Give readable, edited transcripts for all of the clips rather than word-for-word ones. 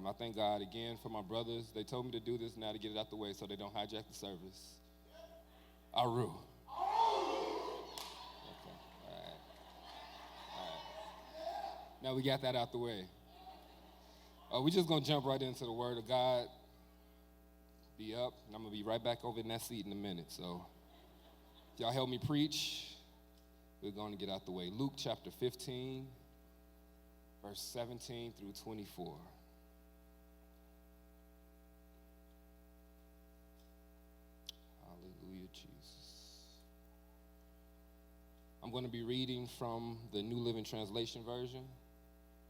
I thank God again for my brothers. They told me to do this now to get it out the way so they don't hijack the service. Aru. Okay. All right. Now we got that out the way. We're just going to jump right into the Word of God. Be up, and I'm going to be right back over in that seat in a minute. So if y'all help me preach, we're going to get out the way. Luke chapter 15, verse 17 through 24. Hallelujah, Jesus. I'm going to be reading from the New Living Translation version.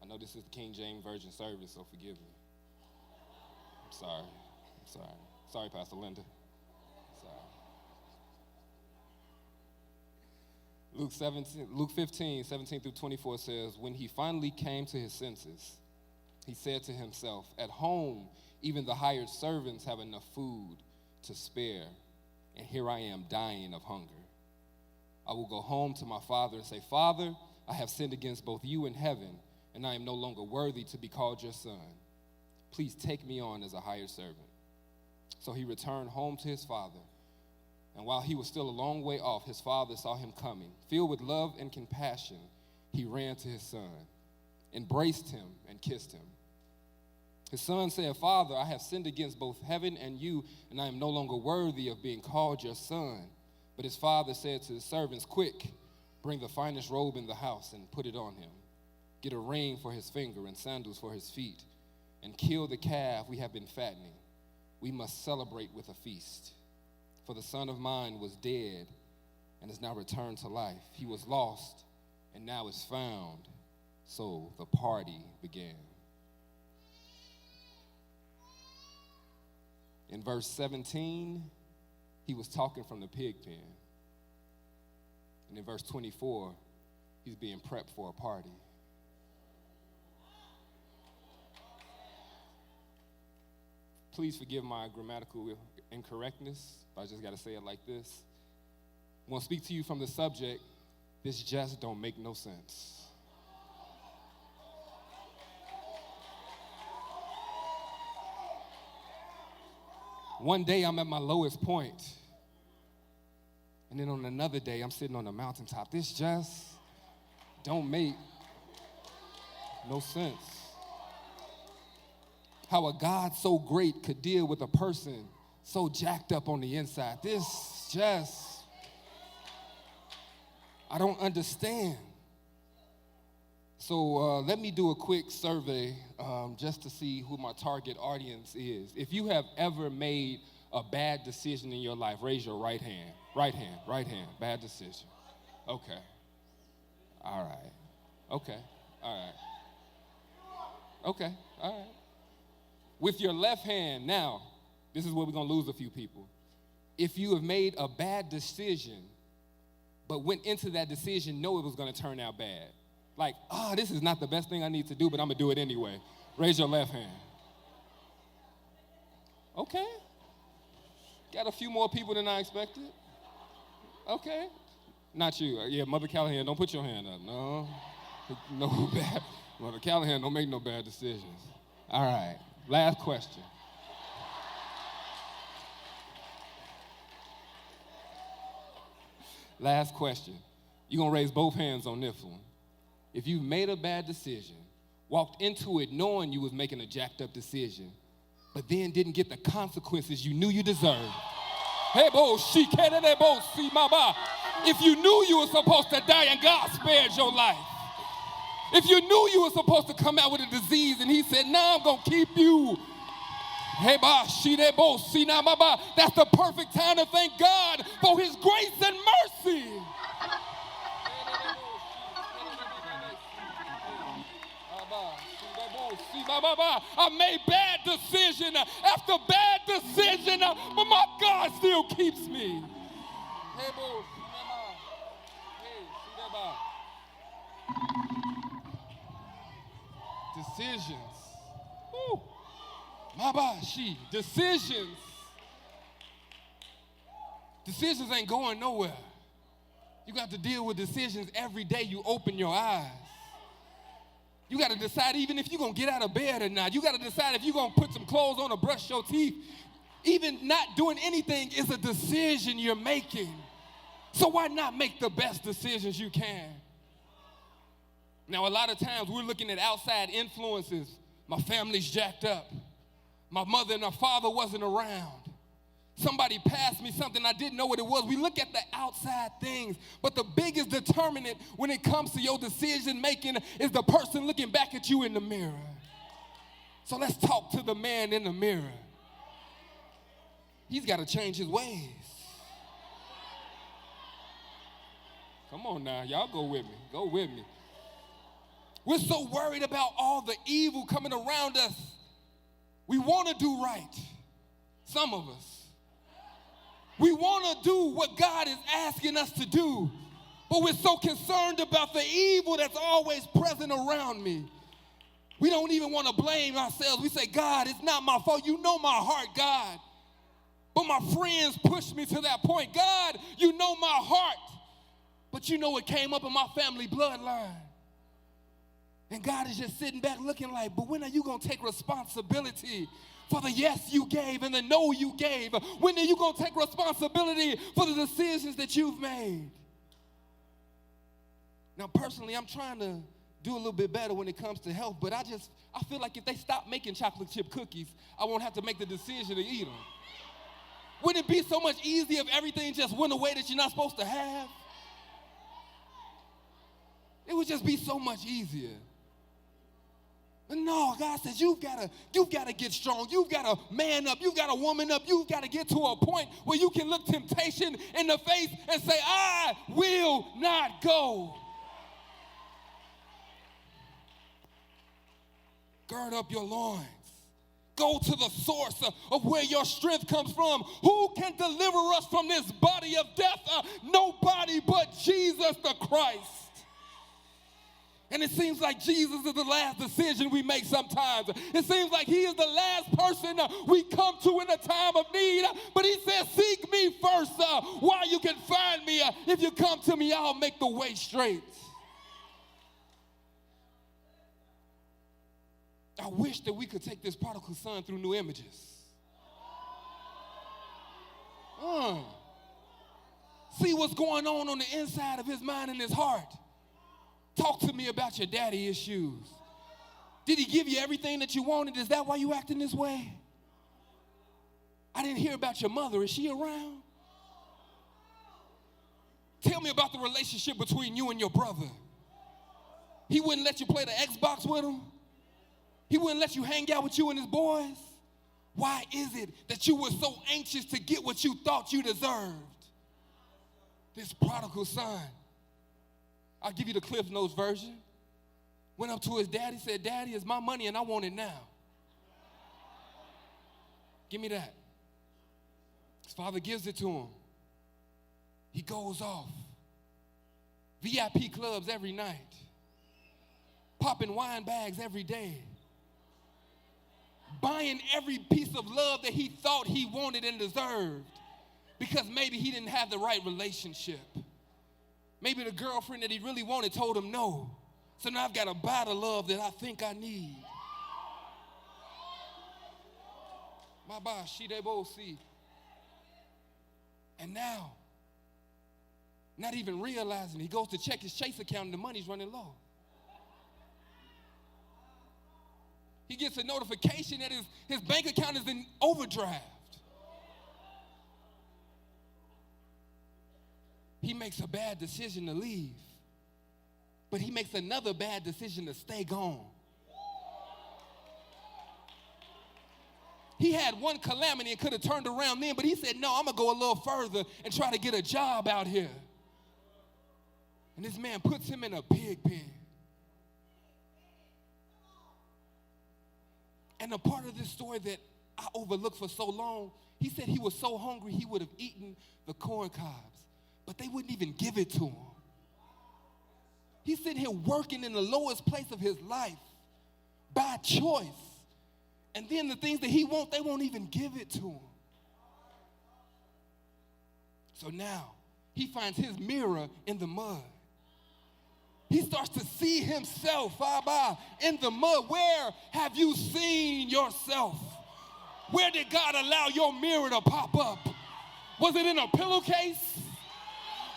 I know this is the King James Version service, so forgive me. I'm sorry. Sorry, Pastor Linda. Sorry. Luke 15, 17 through 24 says, when he finally came to his senses, he said to himself, at home, even the hired servants have enough food to spare, and here I am dying of hunger. I will go home to my father and say, Father, I have sinned against both you and heaven, and I am no longer worthy to be called your son. Please take me on as a hired servant. So he returned home to his father. And while he was still a long way off, his father saw him coming. Filled with love and compassion, he ran to his son, embraced him, and kissed him. His son said, Father, I have sinned against both heaven and you, and I am no longer worthy of being called your son. But his father said to his servants, quick, bring the finest robe in the house and put it on him. Get a ring for his finger and sandals for his feet, and kill the calf we have been fattening. We must celebrate with a feast. For the son of mine was dead and is now returned to life. He was lost and now is found. So the party began. In verse 17, he was talking from the pig pen. And in verse 24, he's being prepped for a party. Please forgive my grammatical incorrectness, but I just got to say it like this. I'm going to speak to you from the subject, this just don't make no sense. One day I'm at my lowest point, and then on another day I'm sitting on the mountaintop. This just don't make no sense. How a God so great could deal with a person so jacked up on the inside. This just, I don't understand. So let me do a quick survey just to see who my target audience is. If you have ever made a bad decision in your life, raise your right hand. Right hand, bad decision. Okay. All right. Okay. All right. Okay. All right. With your left hand, now, this is where we're going to lose a few people. If you have made a bad decision, but went into that decision, know it was going to turn out bad. Like, this is not the best thing I need to do, but I'm going to do it anyway. Raise your left hand. Okay. Got a few more people than I expected. Okay. Not you. Yeah, Mother Callahan, don't put your hand up. No. No bad. Mother Callahan, don't make no bad decisions. All right. Last question. Last question. You're going to raise both hands on this one. If you've made a bad decision, walked into it knowing you was making a jacked up decision, but then didn't get the consequences you knew you deserved. Hey, bo, she can't see my. If you knew you were supposed to die and God spared your life. If you knew you were supposed to come out with a disease and he said, nah, I'm going to keep you. Hey, ba, she de bo, see na ma ba. That's the perfect time to thank God for his grace and mercy. I made bad decision after bad decision, but my God still keeps me. Hey, bo, decisions. Woo. Decisions. Decisions ain't going nowhere. You got to deal with decisions every day you open your eyes. You got to decide even if you're going to get out of bed or not. You got to decide if you're going to put some clothes on or brush your teeth. Even not doing anything is a decision you're making. So why not make the best decisions you can? Now, a lot of times we're looking at outside influences. My family's jacked up. My mother and my father wasn't around. Somebody passed me something, I didn't know what it was. We look at the outside things, but the biggest determinant when it comes to your decision making is the person looking back at you in the mirror. So let's talk to the man in the mirror. He's got to change his ways. Come on now, y'all go with me. Go with me. We're so worried about all the evil coming around us. We want to do right. Some of us. We want to do what God is asking us to do, but we're so concerned about the evil that's always present around me. We don't even want to blame ourselves. We say, God, it's not my fault. You know my heart, God. But my friends pushed me to that point. God, you know my heart, but you know it came up in my family bloodline. And God is just sitting back looking like, but when are you going to take responsibility for the yes you gave and the no you gave? When are you going to take responsibility for the decisions that you've made? Now, personally, I'm trying to do a little bit better when it comes to health, but I feel like if they stop making chocolate chip cookies, I won't have to make the decision to eat them. Wouldn't it be so much easier if everything just went away that you're not supposed to have? It would just be so much easier. But no, God says you've got to get strong. You've got to man up. You've got to woman up. You've got to get to a point where you can look temptation in the face and say, I will not go. Gird up your loins. Go to the source of where your strength comes from. Who can deliver us from this body of death? Nobody but Jesus the Christ. And it seems like Jesus is the last decision we make sometimes. It seems like he is the last person we come to in a time of need. But he says, seek me first while you can find me. If you come to me, I'll make the way straight. I wish that we could take this prodigal son through new images. See what's going on the inside of his mind and his heart. Talk to me about your daddy issues. Did he give you everything that you wanted? Is that why you acting this way? I didn't hear about your mother. Is she around? Tell me about the relationship between you and your brother. He wouldn't let you play the Xbox with him? He wouldn't let you hang out with you and his boys? Why is it that you were so anxious to get what you thought you deserved? This prodigal son. I'll give you the Cliff Notes version. Went up to his daddy, said, Daddy, it's my money and I want it now. Give me that. His father gives it to him. He goes off. VIP clubs every night. Popping wine bags every day. Buying every piece of love that he thought he wanted and deserved. Because maybe he didn't have the right relationship. Maybe the girlfriend that he really wanted told him no. So now I've got to buy the love that I think I need. And now, not even realizing, he goes to check his Chase account and the money's running low. He gets a notification that his bank account is in overdraft. He makes a bad decision to leave, but he makes another bad decision to stay gone. He had one calamity and could have turned around then, but he said, no, I'm going to go a little further and try to get a job out here. And this man puts him in a pig pen. And a part of this story that I overlooked for so long, he said he was so hungry he would have eaten the corn cobs, but they wouldn't even give it to him. He's sitting here working in the lowest place of his life by choice. And then the things that he wants, they won't even give it to him. So now he finds his mirror in the mud. He starts to see himself in the mud. Where have you seen yourself? Where did God allow your mirror to pop up? Was it in a pillowcase?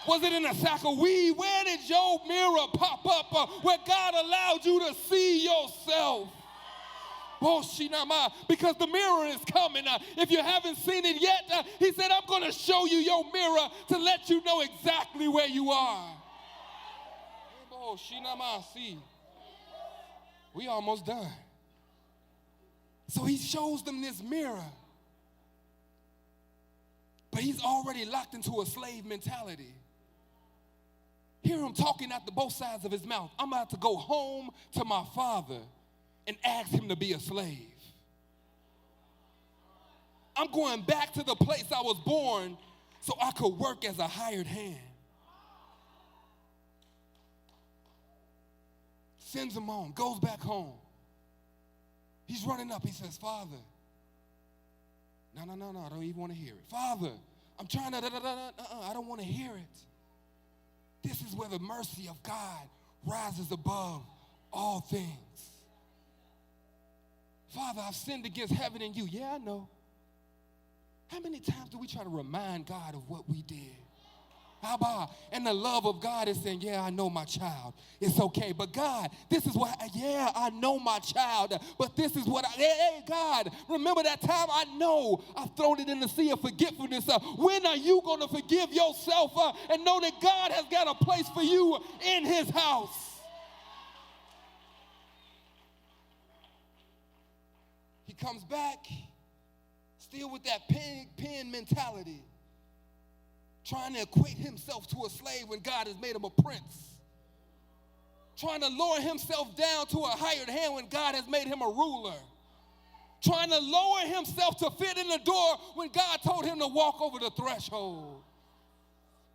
Was it in a sack of weed? Where did your mirror pop up where God allowed you to see yourself? Because the mirror is coming. If you haven't seen it yet, he said, I'm going to show you your mirror to let you know exactly where you are. We almost done. So he shows them this mirror. But he's already locked into a slave mentality. Hear him talking out the both sides of his mouth. I'm about to go home to my father and ask him to be a slave. I'm going back to the place I was born so I could work as a hired hand. Sends him home, goes back home. He's running up. He says, Father. No, I don't even want to hear it. Father, I'm trying to, I don't want to hear it. This is where the mercy of God rises above all things. Father, I've sinned against heaven and you. Yeah, I know. How many times do we try to remind God of what we did? And the love of God is saying, yeah, I know my child. It's okay. But God, this is what, yeah, I know my child. But this is what, hey, God, remember that time? I know I've thrown it in the sea of forgetfulness. When are you going to forgive yourself and know that God has got a place for you in his house? He comes back, still with that pen mentality, trying to equate himself to a slave when God has made him a prince. Trying to lower himself down to a hired hand when God has made him a ruler. Trying to lower himself to fit in the door when God told him to walk over the threshold.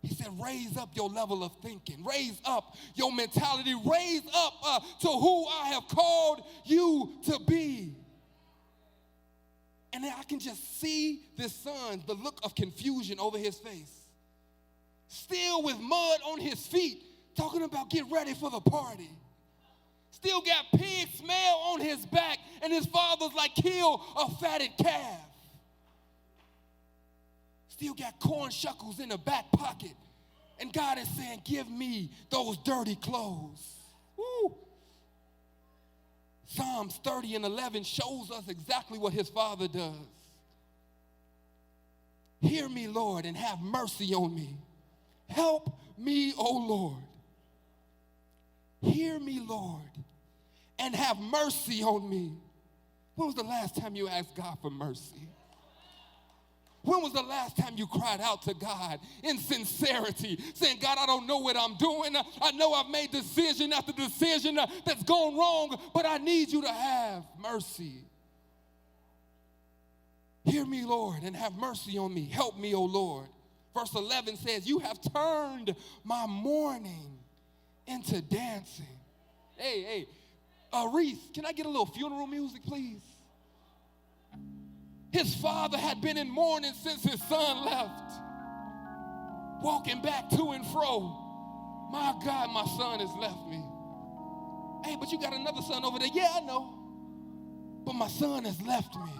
He said, raise up your level of thinking. Raise up your mentality. Raise up to who I have called you to be. And then I can just see this son, the look of confusion over his face. Still with mud on his feet, talking about get ready for the party. Still got pig smell on his back, and his father's like, kill a fatted calf. Still got corn shuckles in the back pocket, and God is saying, give me those dirty clothes. Woo. Psalms 30:11 shows us exactly what his father does. Hear me, Lord, and have mercy on me. Help me, O Lord. Hear me, Lord, and have mercy on me. When was the last time you asked God for mercy? When was the last time you cried out to God in sincerity, saying, God, I don't know what I'm doing. I know I've made decision after decision that's gone wrong, but I need you to have mercy. Hear me, Lord, and have mercy on me. Help me, O Lord. Verse 11 says, you have turned my mourning into dancing. Hey, Reese, can I get a little funeral music, please? His father had been in mourning since his son left, walking back to and fro. My God, my son has left me. Hey, but you got another son over there. Yeah, I know. But my son has left me.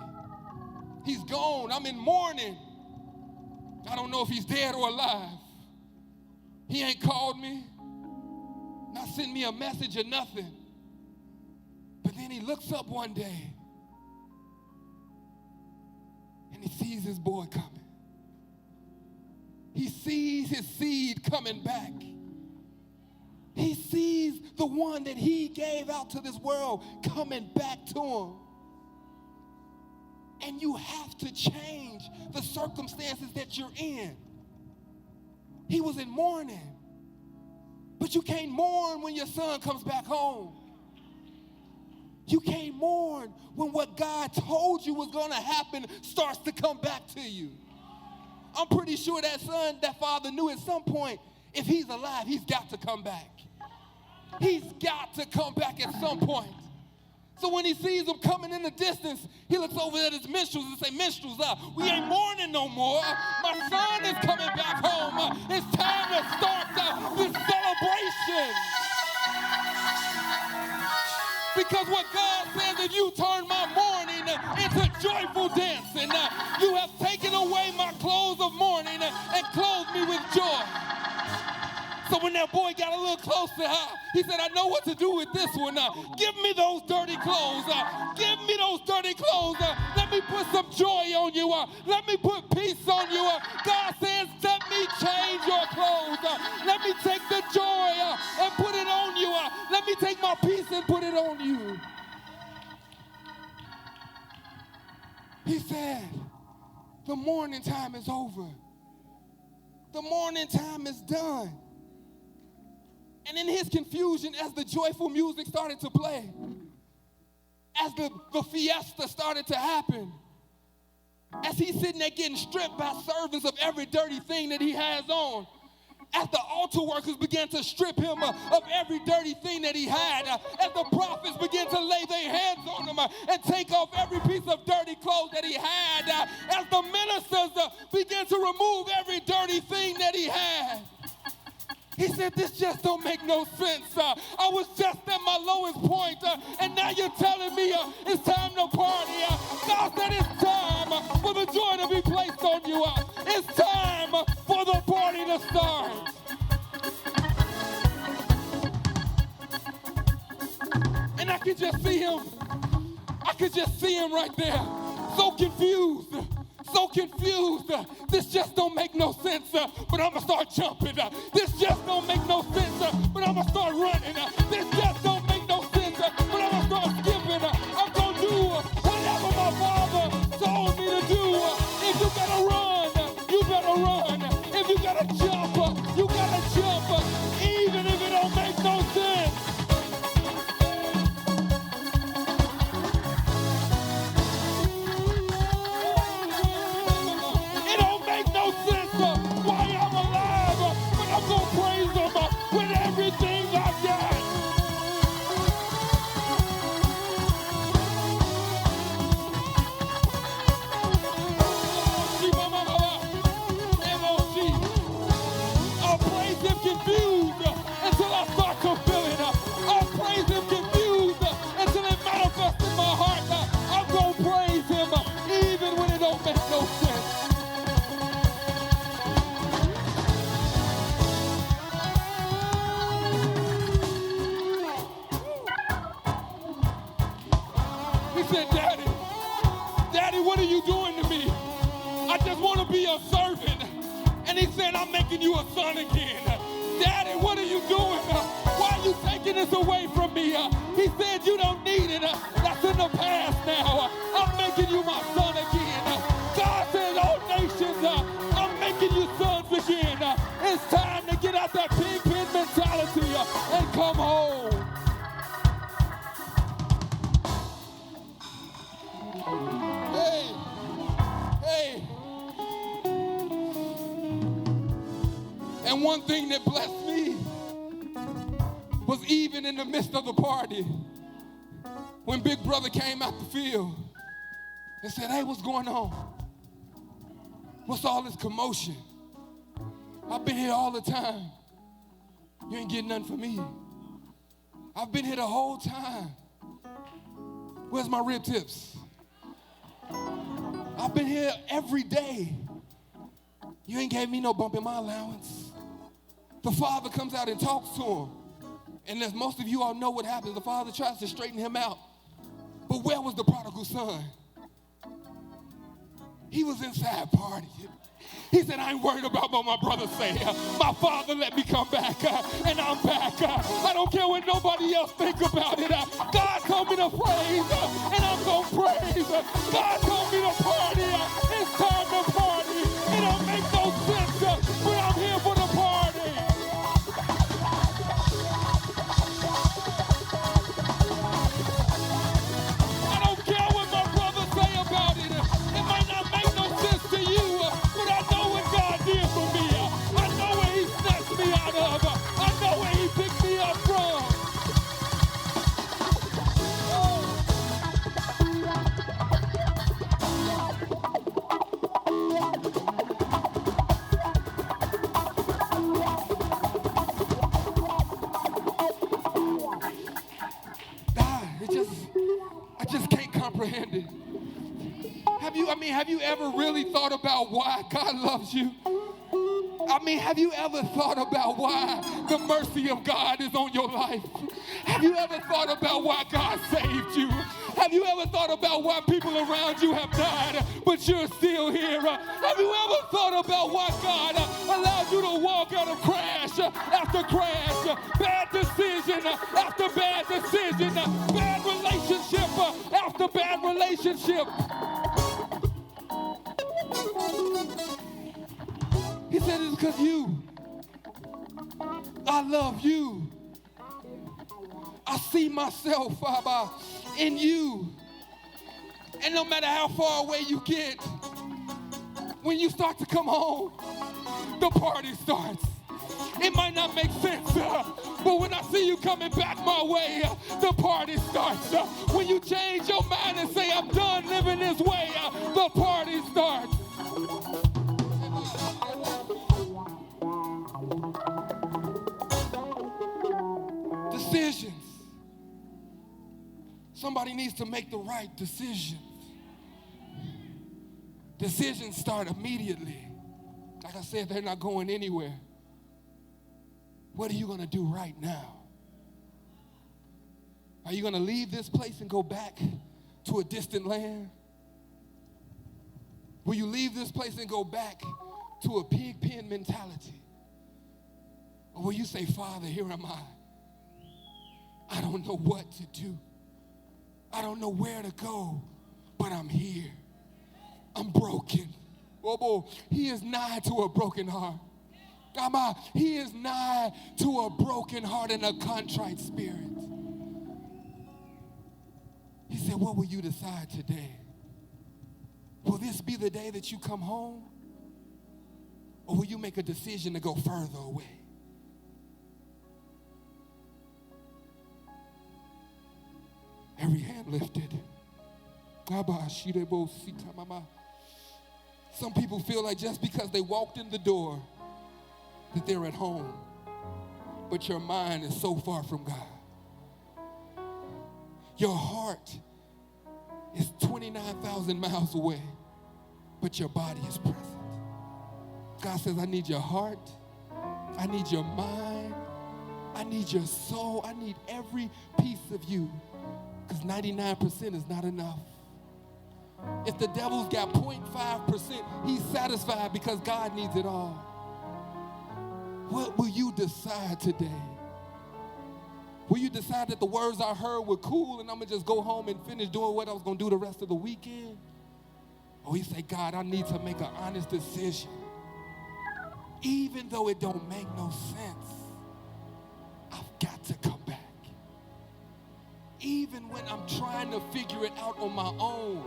He's gone. I'm in mourning. I don't know if he's dead or alive. He ain't called me, not sent me a message or nothing. But then he looks up one day and he sees his boy coming. He sees his seed coming back. He sees the one that he gave out to this world coming back to him. And you have to change the circumstances that you're in. He was in mourning. But you can't mourn when your son comes back home. You can't mourn when what God told you was going to happen starts to come back to you. I'm pretty sure that father knew at some point, if he's alive, he's got to come back. He's got to come back at some point. So when he sees them coming in the distance, he looks over at his minstrels and say, minstrels, we ain't mourning no more. My son is coming back home. It's time to start this celebration. Because what God says, if you turn my mourning into joyful dancing, you have taken away my clothes of mourning and clothed me with joy. So when that boy got a little closer, he said, I know what to do with this one. Give me those dirty clothes. Give me those dirty clothes. Let me put some joy on you. Let me put peace on you. God says, let me change your clothes. Let me take the joy and put it on you. Let me take my peace and put it on you. He said, the mourning time is over. The mourning time is done. And in his confusion, as the joyful music started to play, as the fiesta started to happen, as he's sitting there getting stripped by servants of every dirty thing that he has on, as the altar workers began to strip him of every dirty thing that he had, as the prophets began to lay their hands on him and take off every piece of dirty clothes that he had, as the ministers began to remove every dirty thing that he had, he said, this just don't make no sense. I was just at my lowest point, and now you're telling me it's time to party. God said it's time for the joy to be placed on you. It's time for the party to start. And I could just see him. I could just see him right there, so confused. So confused. This just don't make no sense, but I'm going to start jumping. This just don't make no sense, but I'm going to start running. This just don't make no sense, but I'm going to start skipping. I'm going to do whatever my father told me to do. If you got to run, you better run. If you got to jump, you got to jump, even if it don't make no sense. You a son again. Daddy, what are you doing? Why are you taking this away from me? He said you don't need it. That's in the past now. I'm making you my son again. God says, all nations, I'm making you sons again. It's time to get out that pig-pen mentality and come home. Hey. And one thing that blessed me was even in the midst of the party, when Big Brother came out the field and said, hey, what's going on? What's all this commotion? I've been here all the time. You ain't getting nothing from me. I've been here the whole time. Where's my rib tips? I've been here every day. You ain't gave me no bump in my allowance. The father comes out and talks to him. And as most of you all know what happens, the father tries to straighten him out. But where was the prodigal son? He was inside partying. He said, I ain't worried about what my brothers say. My father let me come back, and I'm back. I don't care what nobody else think about it. God told me to praise, and I'm going to praise. God told me to party. It's time to party. It don't make no sense, but I'm here for the party. I don't care what my brothers say about it. It might not make no sense to you, but I know what God did for me. I know where he snatched me out of. I know where he picked me up from. Have you ever really thought about why God loves you? Have you ever thought about why the mercy of God is on your life? Have you ever thought about why God saved you? Have you ever thought about why people around you have died, but you're still here? Have you ever thought about why God allowed you to walk out of crash after crash, bad decision after bad decision, bad relationship after bad relationship? He said it's because I love you. I see myself, Father, in you. And no matter how far away you get, when you start to come home, the party starts. It might not make sense, but when I see you coming back my way, the party starts. When you change your mind and say, I'm done living this way, the party starts. Decisions. Somebody needs to make the right decisions. Decisions start immediately. Like I said, they're not going anywhere. What are you going to do right now? Are you going to leave this place and go back to a distant land? Will you leave this place and go back to a pig pen mentality? Or will you say, Father, here am I. I don't know what to do. I don't know where to go, but I'm here. I'm broken. Oh, he is nigh to a broken heart. He is nigh to a broken heart and a contrite spirit. He said, what will you decide today? Will this be the day that you come home? Or will you make a decision to go further away? Every hand lifted. Some people feel like just because they walked in the door that they're at home, but your mind is so far from God. Your heart is 29,000 miles away, but your body is present. God says, I need your heart, I need your mind, I need your soul, I need every piece of you. Because 99% is not enough. If the devil's got 0.5%, he's satisfied because God needs it all. What will you decide today? Will you decide that the words I heard were cool and I'm going to just go home and finish doing what I was going to do the rest of the weekend? Or you say, God, I need to make an honest decision. Even though it don't make no sense, I've got to come back. Even when I'm trying to figure it out on my own,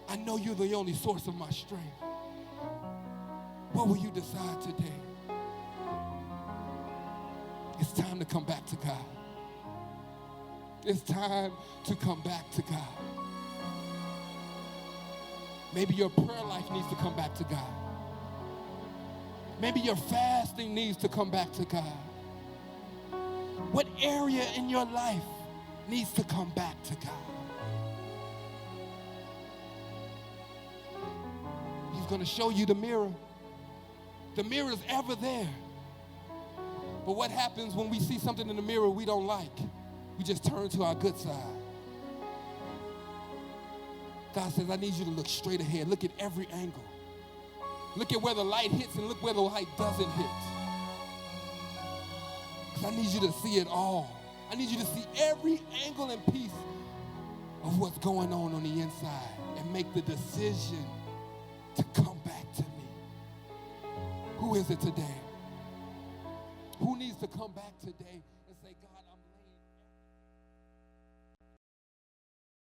I know you're the only source of my strength. What will you decide today? It's time to come back to God. It's time to come back to God. Maybe your prayer life needs to come back to God. Maybe your fasting needs to come back to God. What area in your life needs to come back to God? He's going to show you the mirror. The mirror is ever there. But what happens when we see something in the mirror we don't like? We just turn to our good side. God says, I need you to look straight ahead. Look at every angle. Look at where the light hits and look where the light doesn't hit. Because I need you to see it all. I need you to see every angle and piece of what's going on the inside and make the decision to come back to me. Who is it today? Who needs to come back today